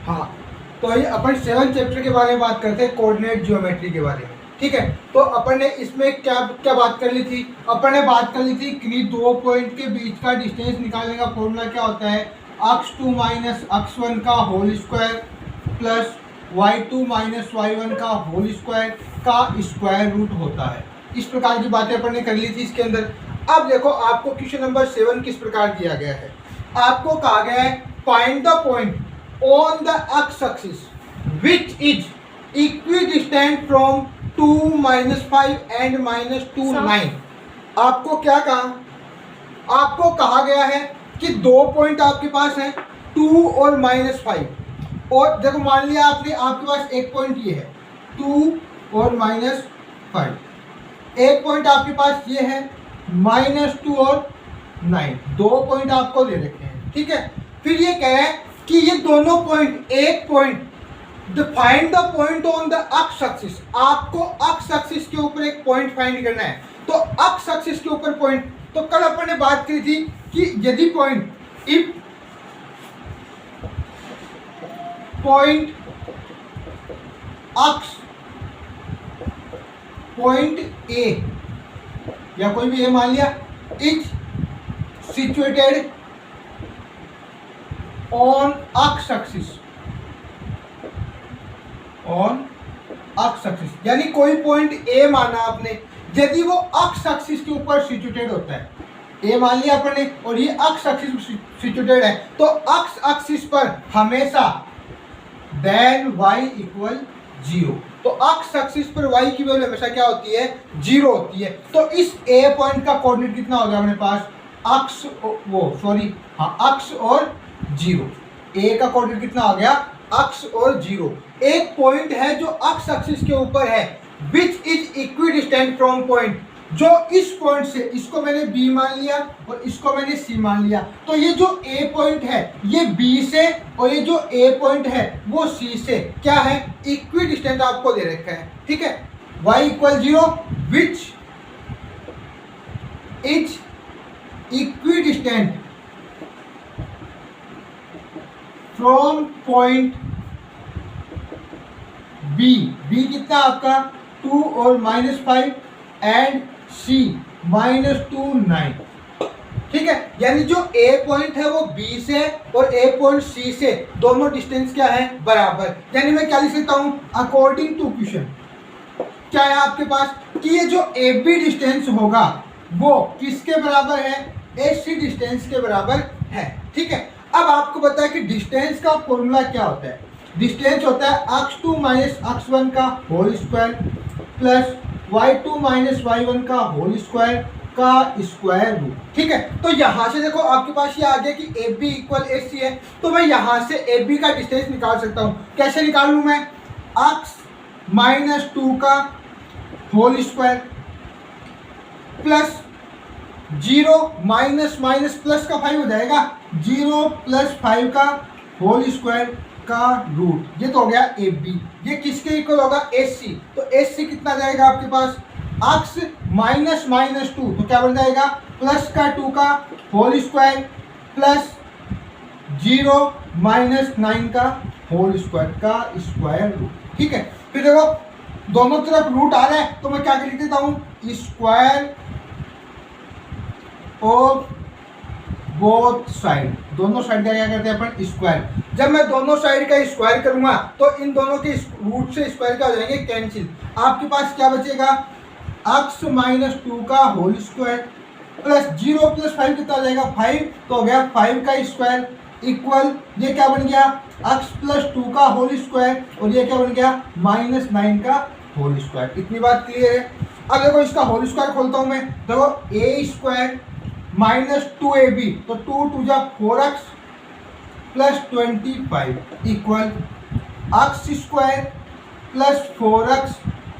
हाँ, तो ये अपन 7 चैप्टर के बारे में बात करते हैं, कोऑर्डिनेट ज्योमेट्री के बारे में। ठीक है, तो अपन ने इसमें क्या क्या बात कर ली थी? अपन ने बात कर ली थी कि दो पॉइंट के बीच का डिस्टेंस निकालने का फॉर्मूला क्या होता है, x2 माइनस x1 का whole square plus y2 minus y1 का होल स्क्वायर का स्क्वायर रूट होता है। इस प्रकार की बातें अपन ने कर ली थी इसके अंदर। अब देखो आपको क्वेश्चन नंबर 7 किस प्रकार दिया गया है। आपको कहा गया है find the point on the x-axis which is equidistant from 2 minus 5 and minus 2 9। आपको क्या कहा? आपको कहा गया है कि दो पॉइंट आपके पास है 2 और माइनस 5। और देखो मान लिया आपने, आपके पास एक पॉइंट ये है 2 और माइनस 5, एक पॉइंट आपके पास ये है -2 और 9। दो पॉइंट आपको दे रखे हैं। ठीक है, फिर ये क्या है कि ये दोनों पॉइंट, एक point find the point on the x axis. आपको एक्स एक्सिस के ऊपर एक पॉइंट फाइंड करना है। तो एक्स एक्सिस के ऊपर पॉइंट, तो कल अपन ने बात की थी कि यदि point, if point x, point A या कोई भी ए मान लिया, is situated on x axis, on x axis, यानी कोई पॉइंट ए माना आपने, यदि वो एक्स एक्सिस के ऊपर सिचुएटेड होता है, ए मान लिया अपन ने, और ये एक्स एक्सिस सिचुएटेड है, तो एक्स एक्सिस पर हमेशा देन y इक्वल 0। तो एक्स एक्सिस पर y की वैल्यू हमेशा क्या होती है? 0 होती है। तो इस ए पॉइंट का कोऑर्डिनेट कितना हो गया अपने पास? x x और 0। ए का कोऑर्डिनेट कितना हो गया? x और 0। एक पॉइंट है जो x एक्सिस के ऊपर है, which is equidistant from point, जो इस पॉइंट से, इसको मैंने B मान लिया और इसको मैंने C मान लिया, तो ये जो A पॉइंट है ये B से, और ये जो A पॉइंट है वो C से क्या है? इक्विडिस्टेंट आपको दे रखा है। ठीक है, y equal 0 which is equidistant from point B। B कितना आपका? 2 और -5 एंड C -2 9। ठीक है, यानी जो A पॉइंट है वो B से और A पॉइंट C से दोनों डिस्टेंस क्या है? बराबर। यानी मैं क्या लिख सकता हूं? अकॉर्डिंग टू क्वेश्चन क्या है आपके पास कि ये जो AB डिस्टेंस होगा वो किसके बराबर है? AC डिस्टेंस के बराबर है। ठीक है, अब आपको पता है कि डिस्टेंस का फॉर्मूला क्या होता है। डिस्टेंस होता है x2 माइनस x1 का whole square plus y2 minus y1 का होल स्क्वायर का स्क्वायर रूट। ठीक है, तो यहां से देखो आपके पास ये आ गया कि AB इक्वल AC है, तो मैं यहां से AB का डिस्टेंस निकाल सकता हूं। कैसे निकाल लूं मैं? x माइनस 2 का whole square plus 0 minus minus plus का 5 हो जाएगा, 0 प्लस 5 का होल स्क्वायर का रूट। ये तो हो गया AB। ये किसके इक्वल होगा? AC। तो AC कितना जाएगा आपके पास? x माइनस माइनस 2, तो क्या बन जाएगा? प्लस का 2 का होल स्क्वायर प्लस 0 माइनस 9 का होल स्क्वायर का स्क्वायर रूट। ठीक है, फिर देखो दोनों तरफ रूट आ रहा है, तो मैं क्या लिख देता हूं? Square of both side. दोनों साइड का क्या करते हैं अपन? स्क्वायर। जब मैं दोनों साइड का स्क्वायर करूंगा तो इन दोनों के रूट से स्क्वायर क्या हो जाएंगे? कैंसिल। आपके पास क्या बचेगा? x माइनस 2 का होल स्क्वायर प्लस 0 प्लस 5 कितना हो जाएगा? 5। तो हो गया 5 का स्क्वायर इक्वल, ये क्या बन गया? x प्लस 2 का होल स्क्वायर, और ये क्या बन गया? -9 का होल स्क्वायर। इतनी बात क्लियर है? अब देखो इसका होल स्क्वायर खोलता हूं मैं। देखो a स्क्वायर माइनस 2ab, तो 2 2 जा 4x plus 25 equal x square plus 4x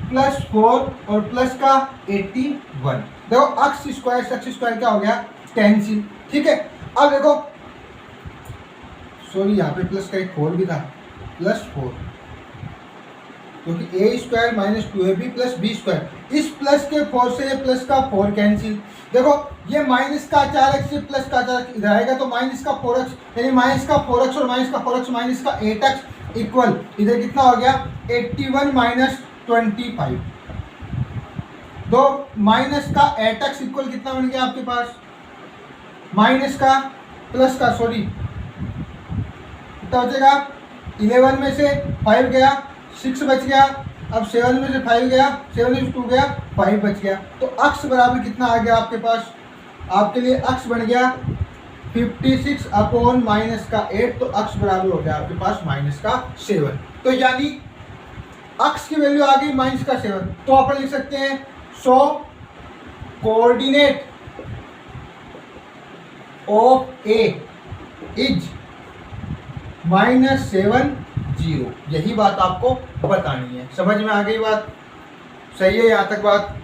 plus 4 और प्लस का 81। देखो x स्क्वायर क्या हो गया? कैंसिल। ठीक है, अब देखो सॉरी यहाँ पे प्लस का एक 4 भी था, प्लस 4 क्योंकि a square minus 2ab plus b square, इस प्लस के 4 से प्लस का 4 कैंसिल। देखो ये माइनस का 4x से प्लस का 4x इधर आएगा तो माइनस का 4x, यानी माइनस का 4x और माइनस का 4x माइनस का 8x इक्वल इधर कितना हो गया 81 माइनस 25। दो माइनस का 8x इक्वल कितना बन गया आपके पास, माइनस का प्लस का सॉरी कितना बचेगा 11 में से 5 गया 6 बच गया, अब 7 में से 5 गया 7 में से 2 गया 5 बच गया। तो अक्स बराबर कितना आ गया आपके पास, आपके लिए अक्स बन गया 56 अपॉन माइनस का 8, तो अक्स बराबर हो गया आपके पास माइनस का 7। तो यानी अक्स की वैल्यू आ गई माइनस का 7। तो अपन लिख सकते हैं सो कोऑर्डिनेट ऑफ ए इज -7 0। यही बात आपको बतानी है। समझ में आ गई बात, सही है यहाँ तक बात।